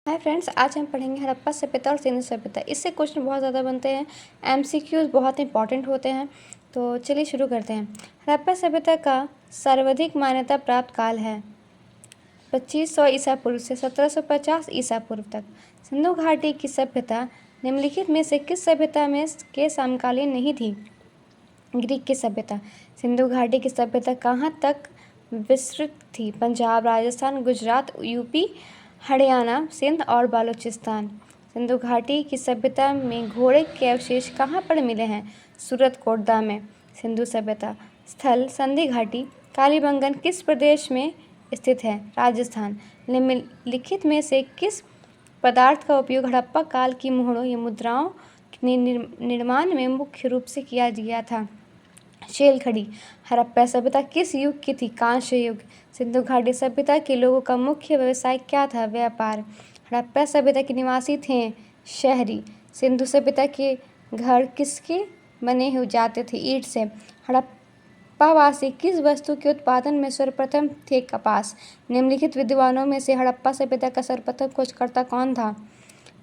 Hi friends, आज हम पढ़ेंगे हड़प्पा सभ्यता और सिंधु सभ्यता। इससे क्वेश्चन बहुत ज़्यादा बनते हैं, एमसीक्यूज बहुत इंपॉर्टेंट होते हैं। तो चलिए शुरू करते हैं। हड़प्पा सभ्यता का सर्वाधिक मान्यता प्राप्त काल है 2500 ईसा पूर्व से 1750 ईसा पूर्व तक। सिंधु घाटी की सभ्यता निम्नलिखित में से किस सभ्यता में के समकालीन नहीं थी? ग्रीक की सभ्यता। सिंधु घाटी की सभ्यता कहाँ तक विस्तृत थी? पंजाब, राजस्थान, गुजरात, यूपी, हरियाणा, सिंध और बलूचिस्तान। सिंधु घाटी की सभ्यता में घोड़े के अवशेष कहाँ पर मिले हैं? सूरत, कोटद्वार में। सिंधु सभ्यता स्थल संधि घाटी। कालीबंगन किस प्रदेश में स्थित है? राजस्थान। निम्नलिखित में से किस पदार्थ का उपयोग हड़प्पा काल की मोहरों या मुद्राओं के निर्माण में मुख्य रूप से किया गया था? शेल खड़ी। हड़प्पा सभ्यता किस युग की थी? कांस्य युग। सिंधु घाटी सभ्यता के लोगों का मुख्य व्यवसाय क्या था? व्यापार। हड़प्पा सभ्यता के निवासी थे शहरी। सिंधु सभ्यता के घर किसके बने हो जाते थे? ईंट से। हड़प्पावासी किस वस्तु के उत्पादन में सर्वप्रथम थे? कपास। निम्नलिखित विद्वानों में से हड़प्पा सभ्यता का सर्वप्रथम खोजकर्ता कौन था?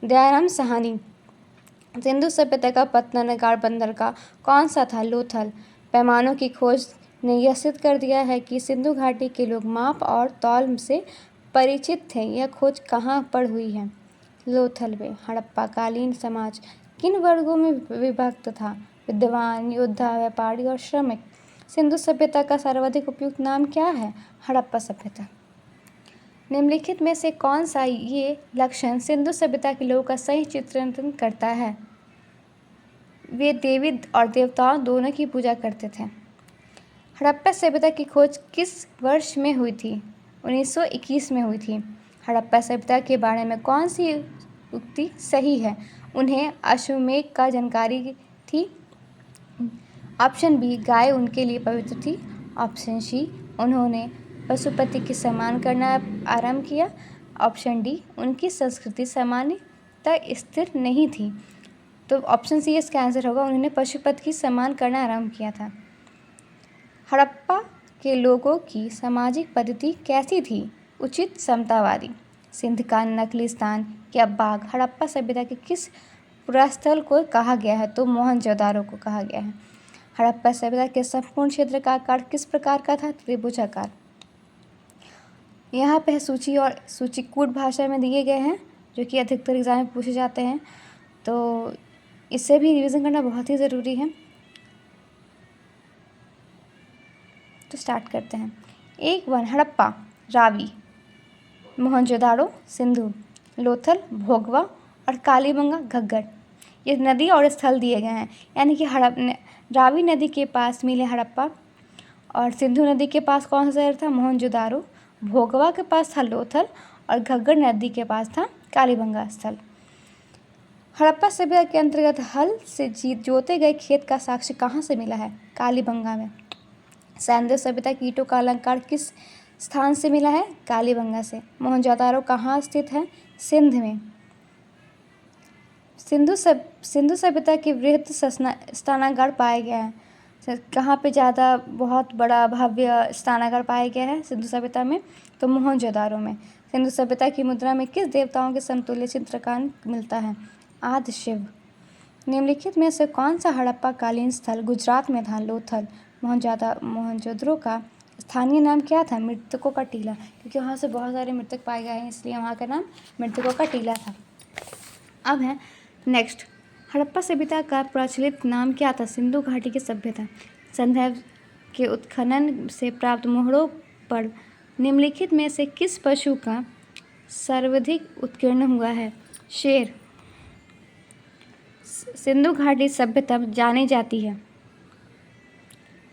दयाराम साहनी। सिंधु सभ्यता का पत्तनगार बंदर का कौन सा था? लोथल। पैमानों की खोज ने यह सिद्ध कर दिया है कि सिंधु घाटी के लोग माप और तौल से परिचित थे। यह खोज कहाँ पर हुई है? लोथल में। हड़प्पा कालीन समाज किन वर्गों में विभक्त था? विद्वान, योद्धा, व्यापारी और श्रमिक। सिंधु सभ्यता का सर्वाधिक उपयुक्त नाम क्या है? हड़प्पा सभ्यता। निम्नलिखित में से कौन सा ये लक्षण सिंधु सभ्यता के लोगों का सही चित्रण करता है? वे देवी और देवताओं दोनों की पूजा करते थे। हड़प्पा सभ्यता की खोज किस वर्ष में हुई थी? 1921 में हुई थी। हड़प्पा सभ्यता के बारे में कौन सी उक्ति सही है? उन्हें अश्वमेध का जानकारी थी। ऑप्शन बी, गाय उनके लिए पवित्र थी। ऑप्शन सी, उन्होंने पशुपति की सम्मान करना आरंभ किया। ऑप्शन डी, उनकी संस्कृति सामान्यतः स्थिर नहीं थी। तो ऑप्शन सी इसका आंसर होगा, उन्होंने पशुपति की सम्मान करना आरंभ किया था। हड़प्पा के लोगों की सामाजिक पद्धति कैसी थी? उचित समतावादी। सिंध का नखलिस्तान या बाग हड़प्पा सभ्यता के किस पुरास्थल को कहा गया है? तो मोहनजोदारो को कहा गया है। हड़प्पा सभ्यता के संपूर्ण क्षेत्र का आकार किस प्रकार का था? त्रिभुजाकार। यहाँ पे सूची और सूची कूट भाषा में दिए गए हैं, जो कि अधिकतर एग्जाम में पूछे जाते हैं, तो इससे भी रिवीजन करना बहुत ही ज़रूरी है। तो स्टार्ट करते हैं। 1 हड़प्पा, रावी, मोहनजोदारो, सिंधु, लोथल, भोगवा और कालीबंगा, घग्गर। ये नदी और स्थल दिए गए हैं, यानी कि रावी नदी के पास मिले हड़प्पा, और सिंधु नदी के पास कौन सा शहर था? मोहनजोदारो। भोगवा के पास था लोथल, और घग्गर नदी के पास था कालीबंगा स्थल। हड़प्पा सभ्यता के अंतर्गत हल से जोते गए खेत का साक्ष्य कहाँ से मिला है? कालीबंगा में। सिंधु सभ्यता की ईंटों का अलंकार किस स्थान से मिला है? कालीबंगा से। मोहनजोदारो कहाँ स्थित है? सिंध में। सिंधु सभ्यता के वृहद स्नानागार पाया गया है। कहाँ पे ज़्यादा बहुत बड़ा भव्य स्नानागार पाया गया है सिंधु सभ्यता में? तो मोहनजोदारो में। सिंधु सभ्यता की मुद्रा में किस देवताओं के समतुल्य चित्रकार मिलता है? आदि शिव। निम्नलिखित में से कौन सा हड़प्पा कालीन स्थल गुजरात में था? लोथल। मोहनजोदड़ो का स्थानीय नाम क्या था? मृतकों का टीला, क्योंकि वहाँ से बहुत सारे मृतक पाए गए हैं, इसलिए वहाँ का नाम मृतकों का टीला था। अब है नेक्स्ट, हड़प्पा सभ्यता का प्रचलित नाम क्या था? सिंधु घाटी की सभ्यता। संदर्भ के उत्खनन से प्राप्त मोहरों पर निम्नलिखित में से किस पशु का सर्वाधिक उत्कीर्ण हुआ है? शेर। सिंधु घाटी सभ्यता जानी जाती है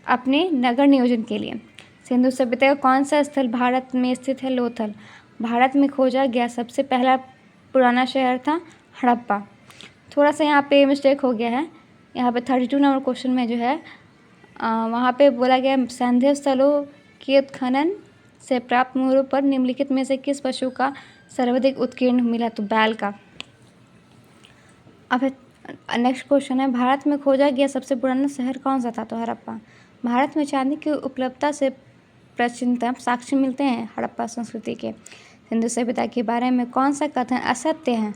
अपने नगर नियोजन के लिए। सिंधु सभ्यता का कौन सा स्थल भारत में स्थित है? लोथल। भारत में खोजा गया सबसे पहला पुराना शहर था हड़प्पा। थोड़ा सा यहाँ पे मिस्टेक हो गया है, यहाँ पे 32 नंबर क्वेश्चन में जो है वहाँ पे बोला गया संदेह स्थलों के उत्खनन से प्राप्त मोहरों पर निम्नलिखित में से किस पशु का सर्वाधिक उत्कीर्ण मिला? तो बैल का। अब नेक्स्ट क्वेश्चन है, भारत में खोजा गया सबसे पुराना शहर कौन सा था? तो हड़प्पा। भारत में चांदी की उपलब्धता से प्राचीनतम साक्ष्य मिलते हैं हड़प्पा संस्कृति के। सिंधु सभ्यता के बारे में कौन सा कथन असत्य है?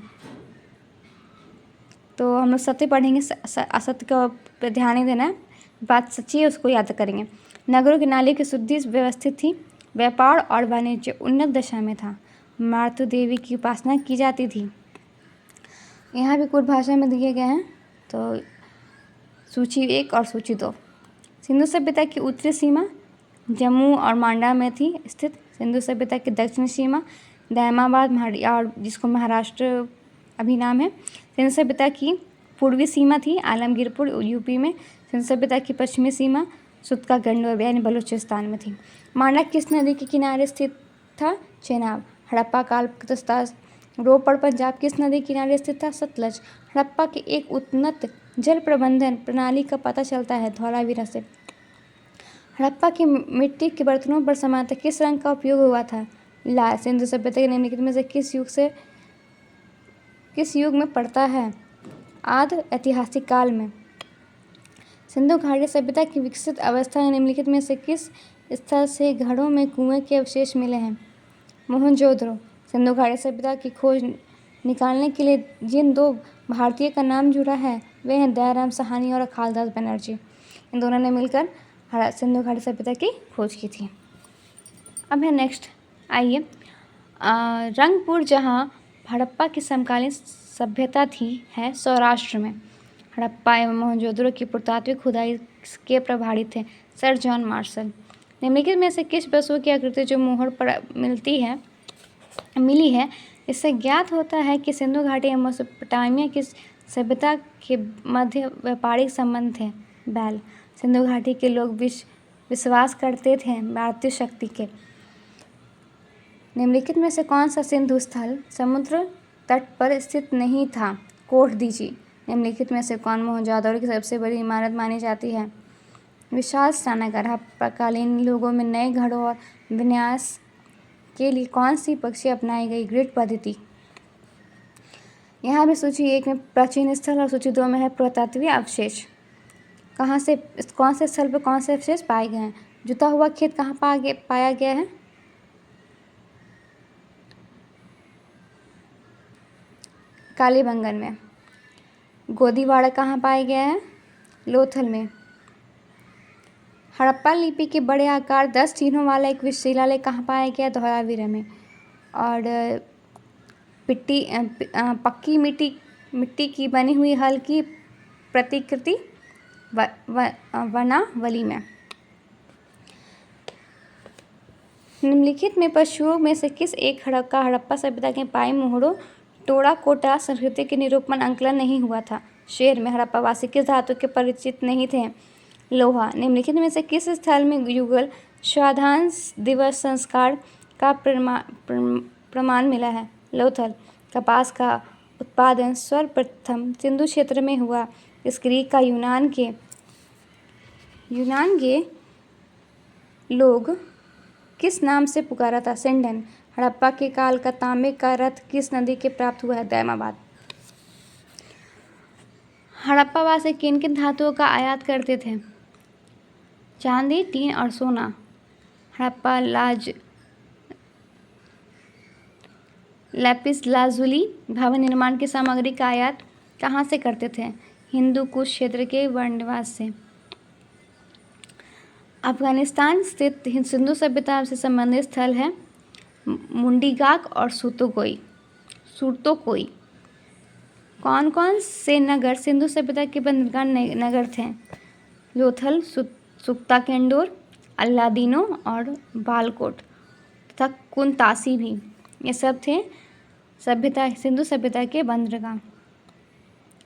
तो हम लोग सत्य पढ़ेंगे, असत्य का पे ध्यान नहीं देना है, बात सच्ची है उसको याद करेंगे। नगरों की नालियों की शुद्धि व्यवस्थित थी, व्यापार और वाणिज्य उन्नत दशा में था, मातृ देवी की उपासना की जाती थी। यहाँ भी कुछ भाषा में दिए गए हैं, तो सूची 1 और सूची 2। सिंधु सभ्यता की उत्तरी सीमा जम्मू और मांडा में थी स्थित। सिंधु सभ्यता की दक्षिणी सीमा दैमाबाद और जिसको महाराष्ट्र अभी नाम है। सिंधु सभ्यता की पूर्वी सीमा थी आलमगीरपुर यूपी में। सिंधु सभ्यता की पश्चिमी सीमा सुतका गंडोर यानी बलूचिस्तान में थी। मांडा किस नदी के किनारे स्थित था? चेनाब। हड़प्पा काल रोपड़ पंजाब किस नदी के किनारे स्थित था? सतलज। हड़प्पा की एक उन्नत जल प्रबंधन प्रणाली का पता चलता है धौलावीरा से। हड़प्पा की मिट्टी के बर्तनों पर सामान्यतः किस रंग का उपयोग हुआ था? लाल। सिंधु सभ्यता के निम्नलिखित में से किस युग में पड़ता है? आदि ऐतिहासिक काल में। सिंधु घाटी सभ्यता की विकसित अवस्था निम्नलिखित में से किस स्थल से घड़ों में कुएं के अवशेष मिले हैं? मोहनजोदड़ो। सिंधु घाटी सभ्यता की खोज निकालने के लिए जिन 2 भारतीय का नाम जुड़ा है वे हैं दयाराम साहनी और अखालदास बनर्जी। इन दोनों ने मिलकर सिंधु घाटी सभ्यता की खोज की थी। अब है नेक्स्ट, आइए रंगपुर जहाँ हड़प्पा की समकालीन सभ्यता थी है सौराष्ट्र में। हड़प्पा एवं मोहनजोदड़ो की पुरातात्विक खुदाई के प्रभारी थे सर जॉन मार्शल। निम्नलिखित में से किस वस्तु की आकृति जो मोहर पर मिली है इससे ज्ञात होता है कि सिंधु घाटी एवं मेसोपोटामिया की सभ्यता के मध्य व्यापारिक संबंध थे? बैल। सिंधु घाटी के लोग विश्वास करते थे भारतीय शक्ति के। निम्नलिखित में से कौन सा सिंधु स्थल समुद्र तट पर स्थित नहीं था? कोटदीजी। निम्नलिखित में से कौन मोहनजोदड़ो की सबसे बड़ी इमारत मानी जाती है? विशाल स्नानागार। हड़प्पाकालीन लोगों में नए घड़ों और विन्यास के लिए कौन सी प्रक्रिया अपनाई गई? ग्रिड पद्धति। यहाँ भी सूची 1 में प्राचीन स्थल और सूची 2 में है पुरातात्विक अवशेष। कौन से स्थल पर कौन से अवशेष पाए गए हैं? जुता हुआ खेत कहाँ पाया गया है? कालीबंगन में। गोदीवाड़ा कहाँ पाया गया है? लोथल में। हड़प्पा लिपि के बड़े आकार 10 चिन्हों वाला एक शिलालेख कहाँ पाया गया? धौलावीरा में। और पक्की मिट्टी की बनी हुई हल की प्रतिकृति वनावली में। निम्नलिखित में पशुओं में से किस एक हड़प्पा सभ्यता के पाए मोहरों टोड़ा कोटा संस्कृति के निरूपण अंकलन नहीं हुआ था? शेर में। हड़प्पावासी किस धातु के परिचित नहीं थे? लोहा। निम्नलिखित में से किस स्थल में युगल श्राद्धांत दिवस संस्कार का प्रमाण मिला है? लोथल। कपास का उत्पादन सर्वप्रथम सिंधु क्षेत्र में हुआ। इस क्रिया का यूनान के लोग किस नाम से पुकारा था? सेंडन। हड़प्पा के काल का तांबे का रथ किस नदी के प्राप्त हुआ है? दैमाबाद। हड़प्पावासी किन किन धातुओं का आयात करते थे? चांदी, टीन और सोना। हड़प्पा लैपिस लाजुली भवन निर्माण की सामग्री का आयात कहाँ से करते थे? हिंदू कुश क्षेत्र के वर्णनिवास से। अफगानिस्तान स्थित सिंधु सभ्यता से संबंधित स्थल है मुंडीगाक और सुर्तोकोई। कौन कौन से नगर सिंधु सभ्यता के बंदरगाह नगर थे? लोथल, सुक्ता केंडोर, अल्लादीनो और बालकोट तथा कुंतासी भी, ये सब थे सिंधु सभ्यता के बंदरगाह।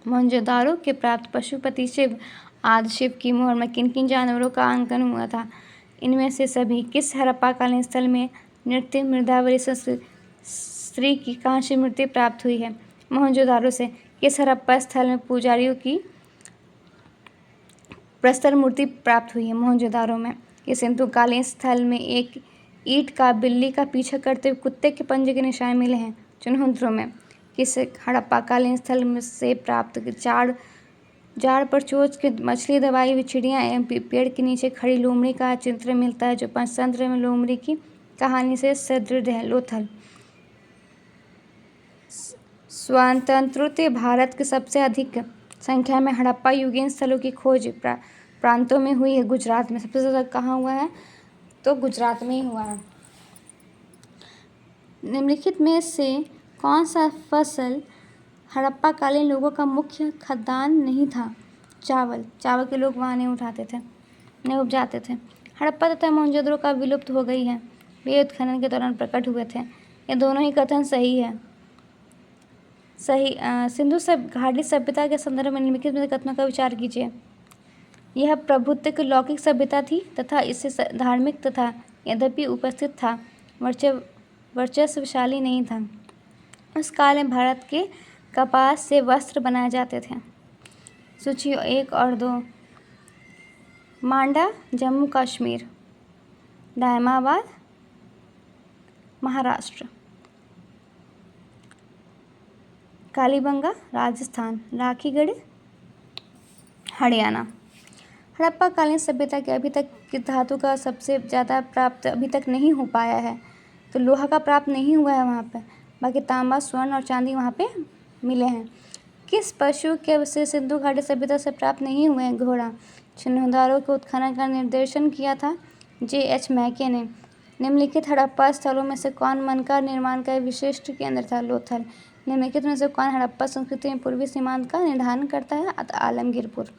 मोहनजोदाड़ो के प्राप्त पशुपति शिव आदि शिव की मोहर में किन किन जानवरों का अंकन हुआ था? इनमें से सभी किस हड़प्पाकालीन स्थल में नृत्य मृदावली स्त्री की कांस्य मूर्ति प्राप्त हुई है? मोहनजोदाड़ो से। किस हड़प्पा स्थल में पुजारियों की प्रस्तर मूर्ति प्राप्त हुई है? मोहनजोदाड़ो में। इस सिंधुकालीन स्थल में एक ईंट का बिल्ली का पीछा करते हुए कुत्ते के पंजे के निशान मिले हैं? चुनहुद्रो में। किस हड़प्पाकालीन स्थल में से प्राप्त जाड़ पर चोंच के मछली दबाई हुई चिड़िया एवं पेड़ के नीचे खड़ी लोमड़ी का चित्र मिलता है जो पंचतंत्र में लोमड़ी की कहानी से सुदृढ़ है? लोथल। स्वतंत्र भारत के सबसे अधिक संख्या में हड़प्पा युगीन स्थलों की खोज प्रांतों में हुई है। गुजरात में सबसे ज़्यादा कहाँ हुआ है? तो गुजरात में ही हुआ है। निम्नलिखित में से कौन सा फसल हड़प्पा कालीन लोगों का मुख्य खाद्यान्न नहीं था? चावल। चावल के लोग वहाँ नहीं उठाते थे, नहीं उपजाते थे। हड़प्पा तथा मोहनजोदड़ो का विलुप्त हो गई है, वे उत्खनन के दौरान प्रकट हुए थे। ये दोनों ही कथन सही है। सिंधु घाटी सभ्यता के संदर्भ में निम्नलिखित में कथनों का विचार कीजिए। यह प्रभुत्व की लौकिक सभ्यता थी तथा इससे धार्मिक तथा यद्यपि उपस्थित था, वर्चस्वशाली नहीं था। उस काल में भारत के कपास से वस्त्र बनाए जाते थे। सूची 1 और 2। मांडा जम्मू कश्मीर, दायमाबाद महाराष्ट्र, कालीबंगा राजस्थान, राखीगढ़ हरियाणा। हड़प्पा कालीन सभ्यता के अभी तक की धातु का सबसे ज़्यादा प्राप्त अभी तक नहीं हो पाया है, तो लोहा का प्राप्त नहीं हुआ है वहाँ पे। बाकी तांबा, स्वर्ण और चांदी वहाँ पे मिले हैं। किस पशु के अवशेष सिंधु घाटी सभ्यता से प्राप्त नहीं हुए हैं? घोड़ा। चिन्होदारों के उत्खनन का निर्देशन किया था J.H. मैके ने। निम्नलिखित हड़प्पा स्थलों में से कौन मनका निर्माण का विशिष्ट केंद्र था? लोथल। निम्नलिखित में से कौन हड़प्पा संस्कृति में पूर्वी सीमांत का निर्धारण करता है? आलमगीरपुर।